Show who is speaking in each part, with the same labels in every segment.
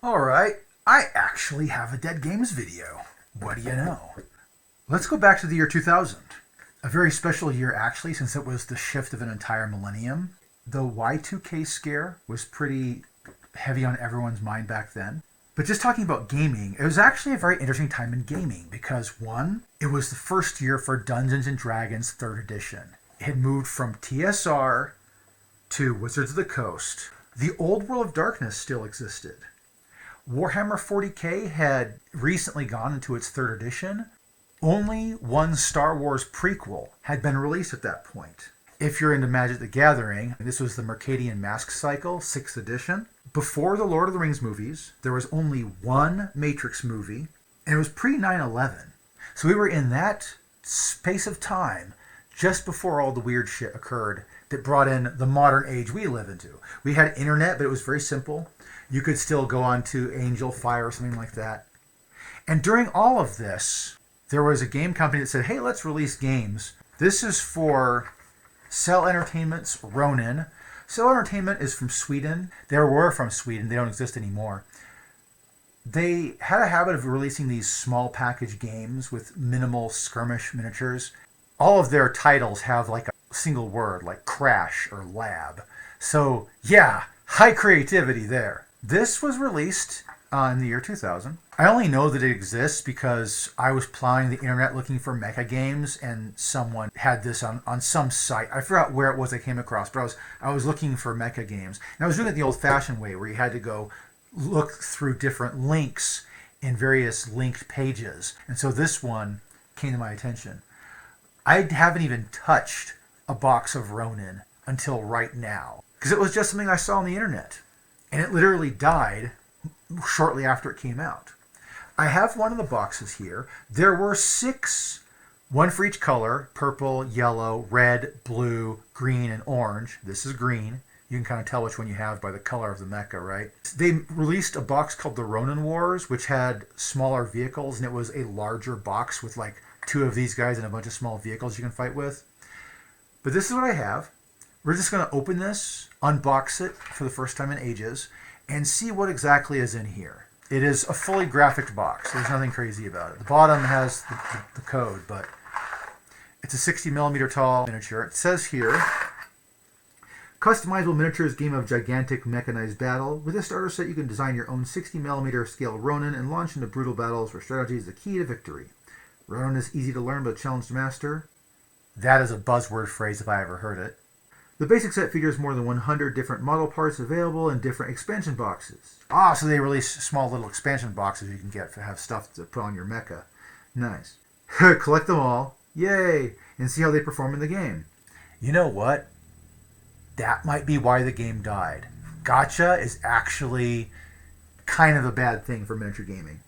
Speaker 1: Alright, I actually have a Dead Games video. What do you know? Let's go back to the year 2000. A very special year, actually, since it was the shift of an entire millennium. The Y2K scare was pretty heavy on everyone's mind back then. But just talking about gaming, it was actually a very interesting time in gaming because, one, it was the first year for Dungeons and Dragons 3rd Edition. It had moved from TSR to Wizards of the Coast. The old World of Darkness still existed. Warhammer 40k had recently gone into its 3rd edition. Only one Star Wars prequel had been released at that point. If you're into Magic the Gathering, this was the Mercadian Mask Cycle, 6th edition. Before the Lord of the Rings movies, there was only one Matrix movie, and it was pre 9/11. So we were in that space of time just before all the weird shit occurred that brought in the modern age we live into. We had internet, but it was very simple. You could still go on to Angel Fire or something like that. And during all of this, there was a game company that said, hey, let's release games. This is for Cell Entertainment's RONIN. Cell Entertainment is from Sweden. They were from Sweden. They don't exist anymore. They had a habit of releasing these small package games with minimal skirmish miniatures. All of their titles have like a single word, like crash or lab. So yeah, high creativity there. This was released in the year 2000. I only know that it exists because I was plowing the internet looking for Mecha games, and someone had this on some site. I forgot where it was I came across, but I was looking for Mecha games. And I was doing it the old-fashioned way, where you had to go look through different links in various linked pages. And so this one came to my attention. I haven't even touched a box of Ronin until right now, because it was just something I saw on the internet. And it literally died shortly after it came out. I have one of the boxes here. There were 6, one for each color: purple, yellow, red, blue, green, and orange. This is green. You can kind of tell which one you have by the color of the mecha, right? They released a box called the Ronin Wars, which had smaller vehicles, and it was a larger box with like 2 of these guys and a bunch of small vehicles you can fight with. But this is what I have. We're just going to open this, unbox it for the first time in ages, and see what exactly is in here. It is a fully graphic box. There's nothing crazy about it. The bottom has the code, but it's a 60 millimeter tall miniature. It says here, customizable miniatures game of gigantic mechanized battle. With this starter set, you can design your own 60 millimeter scale Ronin and launch into brutal battles where strategy is the key to victory. Ronin is easy to learn but a challenge to master. That is a buzzword phrase if I ever heard it. The basic set features more than 100 different model parts available in different expansion boxes. So they release small little expansion boxes you can get to have stuff to put on your mecha. Nice. Collect them all. Yay! And see how they perform in the game. You know what? That might be why the game died. Gacha is actually kind of a bad thing for miniature gaming.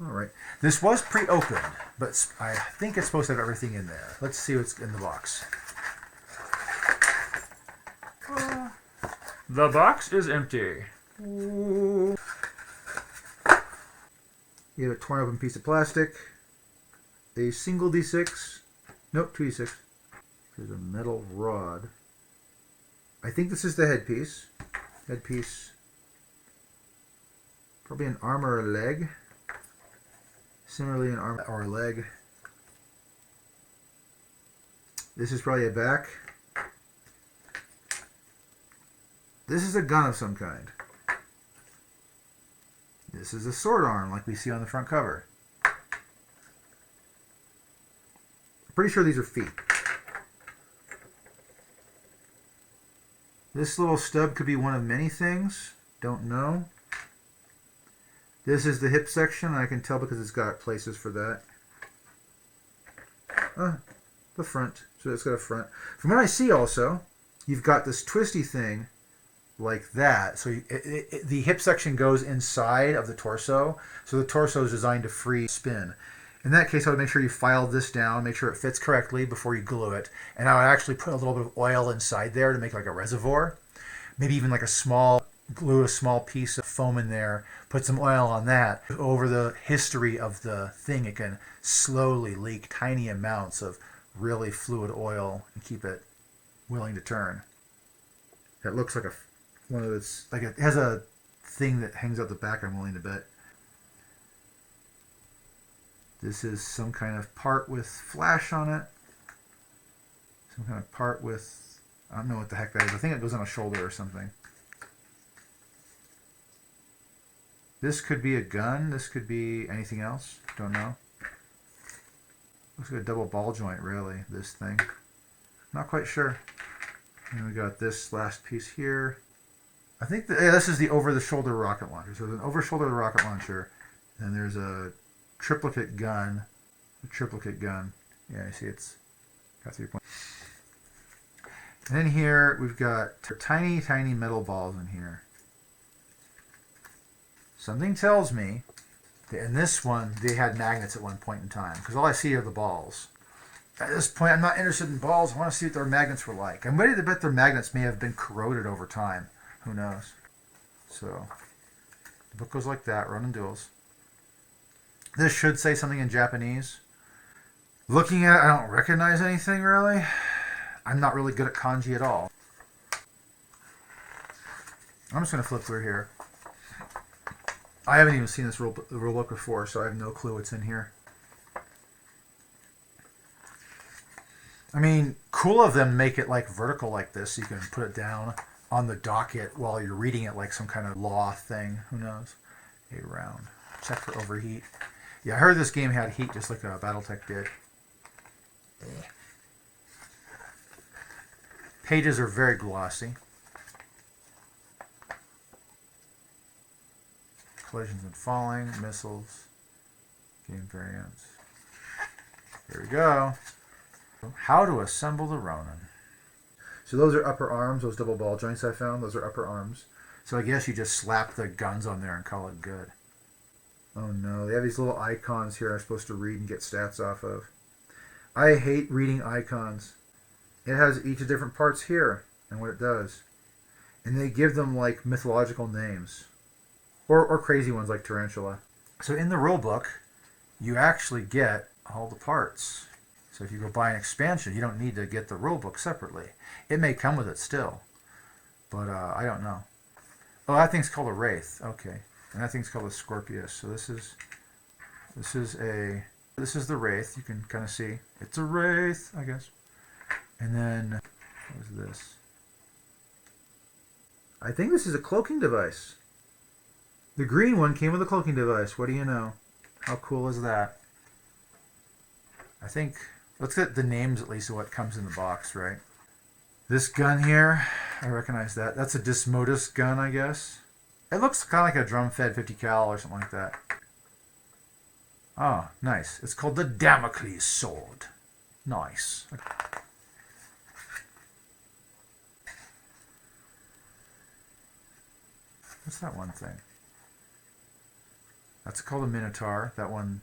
Speaker 1: Alright. This was pre-opened, but I think it's supposed to have everything in there. Let's see what's in the box.
Speaker 2: The box is empty.
Speaker 1: You have a torn open piece of plastic, a single D6, nope, 2D6. There's a metal rod. I think this is the headpiece. Headpiece, probably an arm or a leg. Similarly, an arm or a leg. This is probably a back. This is a gun of some kind. This is a sword arm like we see on the front cover. I'm pretty sure these are feet. This little stub could be one of many things. Don't know. This is the hip section. I can tell because it's got places for that. The front. So it's got a front. From what I see also, you've got this twisty thing like that. So the hip section goes inside of the torso. So the torso is designed to free spin. In that case, I would make sure you file this down, make sure it fits correctly before you glue it. And I would actually put a little bit of oil inside there to make like a reservoir. Maybe even like glue a small piece of foam in there, put some oil on that. Over the history of the thing, it can slowly leak tiny amounts of really fluid oil and keep it willing to turn. It looks like one of those, like it has a thing that hangs out the back, I'm willing to bet. This is some kind of part with flash on it. Some kind of part with, I don't know what the heck that is. I think it goes on a shoulder or something. This could be a gun. This could be anything else. Don't know. Looks like a double ball joint, really, this thing. Not quite sure. And we got this last piece here. I think this is the over-the-shoulder rocket launcher. So there's an over-shoulder rocket launcher. And there's a triplicate gun. Yeah, you see it's got 3 points. And in here, we've got tiny, tiny metal balls in here. Something tells me that in this one, they had magnets at one point in time. Because all I see are the balls. At this point, I'm not interested in balls. I want to see what their magnets were like. I'm ready to bet their magnets may have been corroded over time. Who knows? So, the book goes like that, RONIN Duels. This should say something in Japanese. Looking at it, I don't recognize anything, really. I'm not really good at kanji at all. I'm just going to flip through here. I haven't even seen this rule book before, so I have no clue what's in here. I mean, cool of them to make it like vertical like this, so you can put it down on the docket while you're reading it like some kind of law thing. Who knows? A round. Check for overheat. Yeah, I heard this game had heat just like Battletech did. Pages are very glossy. Collisions and falling, missiles, game variants. Here we go. How to assemble the RONIN. So those are upper arms, those double ball joints I found, those are upper arms. So I guess you just slap the guns on there and call it good. Oh no, they have these little icons here I'm supposed to read and get stats off of. I hate reading icons. It has each of different parts here and what it does. And they give them like mythological names. Or crazy ones like Tarantula. So in the rule book, you actually get all the parts. So if you go buy an expansion, you don't need to get the rule book separately. It may come with it still, but I don't know. Oh, that thing's called a Wraith. Okay, and that thing's called a Scorpius. So this is the Wraith. You can kind of see it's a Wraith, I guess. And then what is this? I think this is a cloaking device. The green one came with a cloaking device. What do you know? How cool is that? I think, let's get the names at least of what comes in the box, right? This gun here, I recognize that. That's a Dismodus gun, I guess. It looks kind of like a drum-fed 50 cal or something like that. Oh, nice. It's called the Damocles sword. Nice. What's that one thing? That's called a Minotaur, that one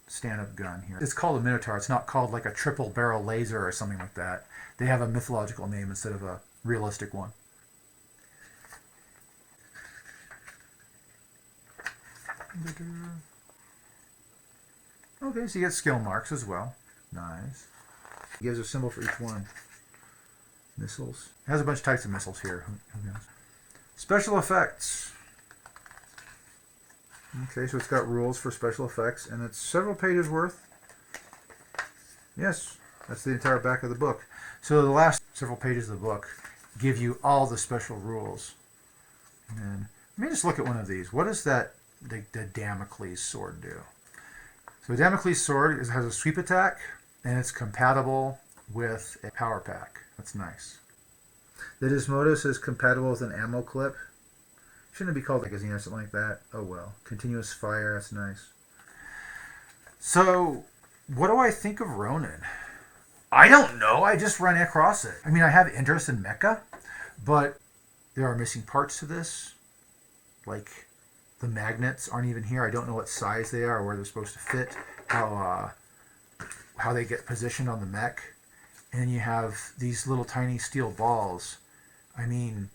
Speaker 1: stand-up gun here. It's called a Minotaur. It's not called like a triple barrel laser or something like that. They have a mythological name instead of a realistic one. Okay, so you get skill marks as well. Nice. It gives a symbol for each one. Missiles. It has a bunch of types of missiles here. Who knows? Special effects. Okay, so it's got rules for special effects, and it's several pages worth. Yes, that's the entire back of the book. So the last several pages of the book give you all the special rules. And then, let me just look at one of these. What does the Damocles sword do? So the Damocles sword has a sweep attack, and it's compatible with a power pack. That's nice. The Dismodus is compatible with an ammo clip. Shouldn't it be called magazine or something like that? Oh well. Continuous fire, that's nice. So, what do I think of RONIN? I don't know, I just ran across it. I mean, I have interest in Mecha, but there are missing parts to this. Like, the magnets aren't even here. I don't know what size they are or where they're supposed to fit. How they get positioned on the mech. And you have these little tiny steel balls. I mean,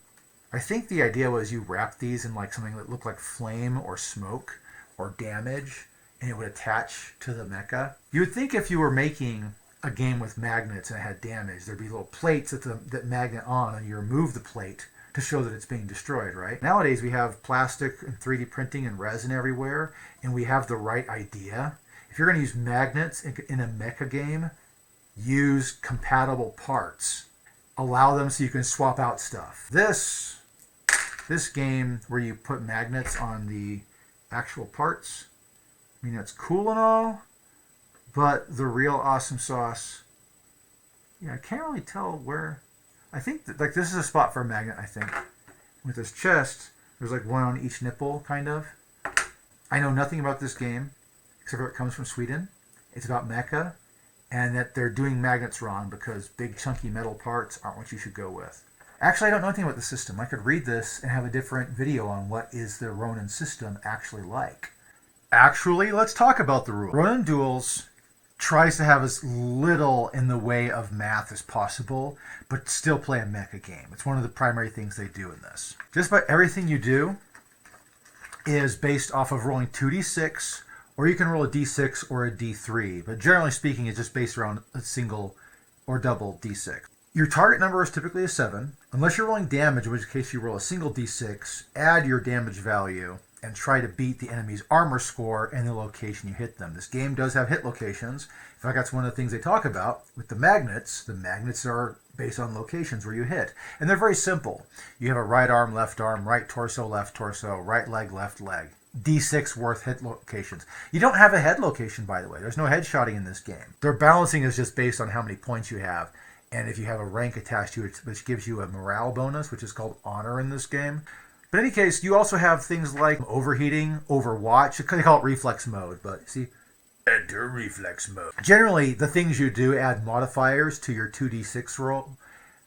Speaker 1: I think the idea was you wrap these in like something that looked like flame or smoke or damage, and it would attach to the mecha. You would think if you were making a game with magnets and it had damage, there'd be little plates that magnet on, and you remove the plate to show that it's being destroyed, right? Nowadays we have plastic and 3D printing and resin everywhere, and we have the right idea. If you're going to use magnets in a mecha game, use compatible parts. Allow them so you can swap out stuff. This game where you put magnets on the actual parts, I mean, that's cool and all, but the real awesome sauce, yeah, I can't really tell where. I think that, like, this is a spot for a magnet, I think. With this chest, there's like one on each nipple, kind of. I know nothing about this game, except for it comes from Sweden. It's about Mecha, and that they're doing magnets wrong because big chunky metal parts aren't what you should go with. Actually, I don't know anything about the system. I could read this and have a different video on what is the Ronin system actually like. Actually, let's talk about the rules. Ronin Duels tries to have as little in the way of math as possible, but still play a mecha game. It's one of the primary things they do in this. Just about everything you do is based off of rolling 2d6, or you can roll a d6 or a d3, but generally speaking, it's just based around a single or double d6. Your target number is typically a 7, unless you're rolling damage, in which case you roll a single d6, add your damage value, and try to beat the enemy's armor score and the location you hit them. This game does have hit locations. In fact, that's one of the things they talk about. With the magnets are based on locations where you hit. And they're very simple. You have a right arm, right torso, left torso, right leg, left leg. D6 worth hit locations. You don't have a head location, by the way. There's no headshotting in this game. Their balancing is just based on how many points you have. And if you have a rank attached to it, which gives you a morale bonus, which is called honor in this game. But in any case, you also have things like overheating, overwatch. They call it reflex mode, but see, enter reflex mode. Generally, the things you do add modifiers to your 2d6 roll,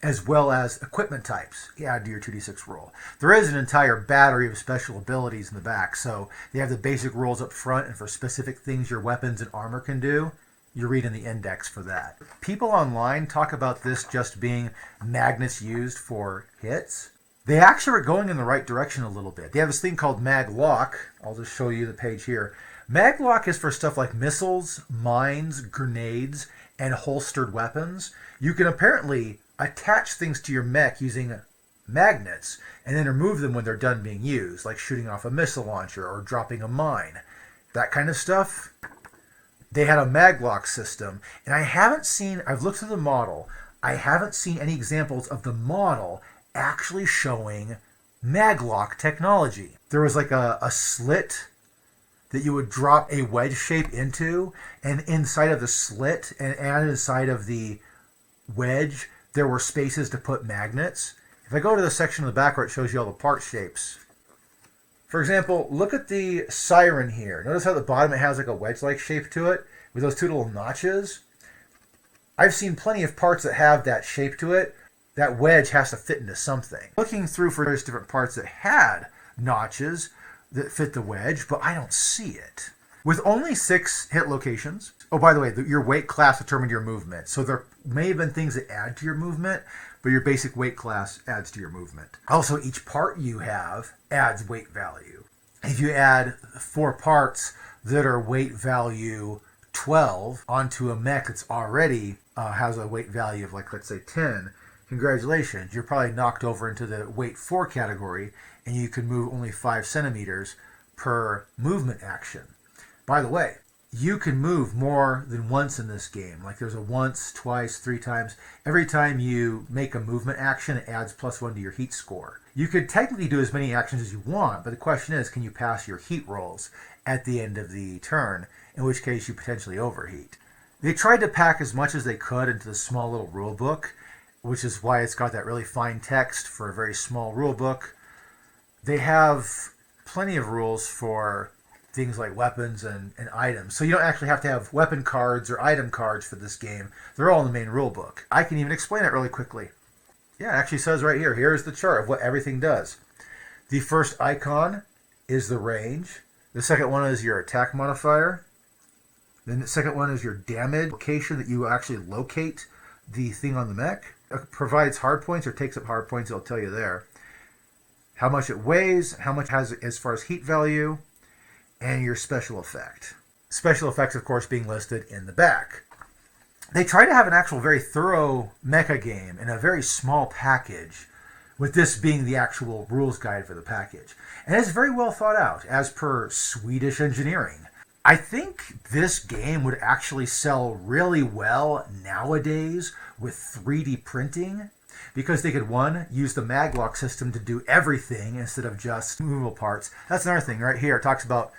Speaker 1: as well as equipment types add to your 2d6 roll. There is an entire battery of special abilities in the back, so they have the basic rolls up front, and for specific things your weapons and armor can do, you read in the index for that. People online talk about this just being magnets used for hits. They actually are going in the right direction a little bit. They have this thing called Mag Lock. I'll just show you the page here. Mag Lock is for stuff like missiles, mines, grenades, and holstered weapons. You can apparently attach things to your mech using magnets and then remove them when they're done being used, like shooting off a missile launcher or dropping a mine. That kind of stuff. They had a Mag Lock system, and I've looked through the model, I haven't seen any examples of the model actually showing maglock technology. There was like a slit that you would drop a wedge shape into, and inside of the slit and inside of the wedge there were spaces to put magnets. If I go to the section in the back where it shows you all the part shapes, for example, look at the siren here. Notice how at the bottom it has like a wedge-like shape to it with those two little notches. I've seen plenty of parts that have that shape to it. That wedge has to fit into something. Looking through for various different parts that had notches that fit the wedge, but I don't see it. With only 6 hit locations, oh, by the way, your weight class determined your movement. So there may have been things that add to your movement, but your basic weight class adds to your movement. Also, each part you have adds weight value. If you add 4 parts that are weight value 12 onto a mech that's already has a weight value of, like, let's say 10, congratulations, you're probably knocked over into the weight 4 category, and you can move only 5 centimeters per movement action. By the way, you can move more than once in this game. Like there's a once, twice, 3 times. Every time you make a movement action, it adds +1 to your heat score. You could technically do as many actions as you want, but the question is, can you pass your heat rolls at the end of the turn, in which case you potentially overheat. They tried to pack as much as they could into the small little rule book, which is why it's got that really fine text for a very small rule book. They have plenty of rules for things like weapons and items. So you don't actually have to have weapon cards or item cards for this game. They're all in the main rule book. I can even explain it really quickly. Yeah, it actually says right here, here's the chart of what everything does. The first icon is the range. The second one is your attack modifier. Then the second one is your damage location that you actually locate the thing on the mech. It provides hard points or takes up hard points, it'll tell you there. How much it weighs, how much it has as far as heat value, and your special effect. Special effects, of course, being listed in the back. They try to have an actual very thorough mecha game in a very small package with this being the actual rules guide for the package. And it's very well thought out, as per Swedish engineering. I think this game would actually sell really well nowadays with 3D printing, because they could, one, use the maglock system to do everything instead of just movable parts. That's another thing right here. It talks about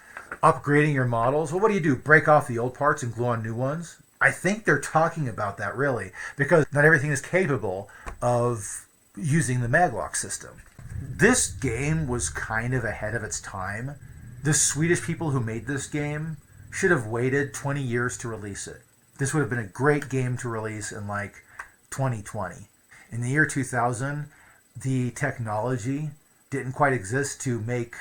Speaker 1: upgrading your models. Well, what do? Break off the old parts and glue on new ones? I think they're talking about that, really, because not everything is capable of using the maglock system. This game was kind of ahead of its time. The Swedish people who made this game should have waited 20 years to release it. This would have been a great game to release in like 2020. In the year 2000, the technology didn't quite exist to make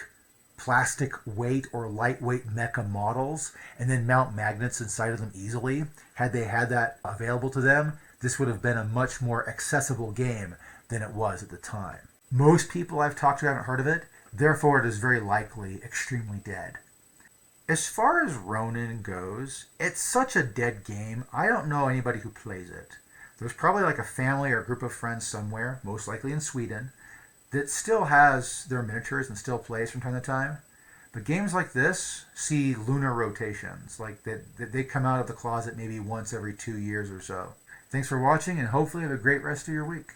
Speaker 1: plastic weight or lightweight mecha models and then mount magnets inside of them easily. Had they had that available to them, this would have been a much more accessible game than it was at the time. Most people I've talked to haven't heard of it, therefore it is very likely extremely dead. As far as Ronin goes, it's such a dead game, I don't know anybody who plays it. There's probably like a family or a group of friends somewhere, most likely in Sweden, that still has their miniatures and still plays from time to time. But games like this see lunar rotations, like that they come out of the closet maybe once every 2 years or so. Thanks for watching, and hopefully have a great rest of your week.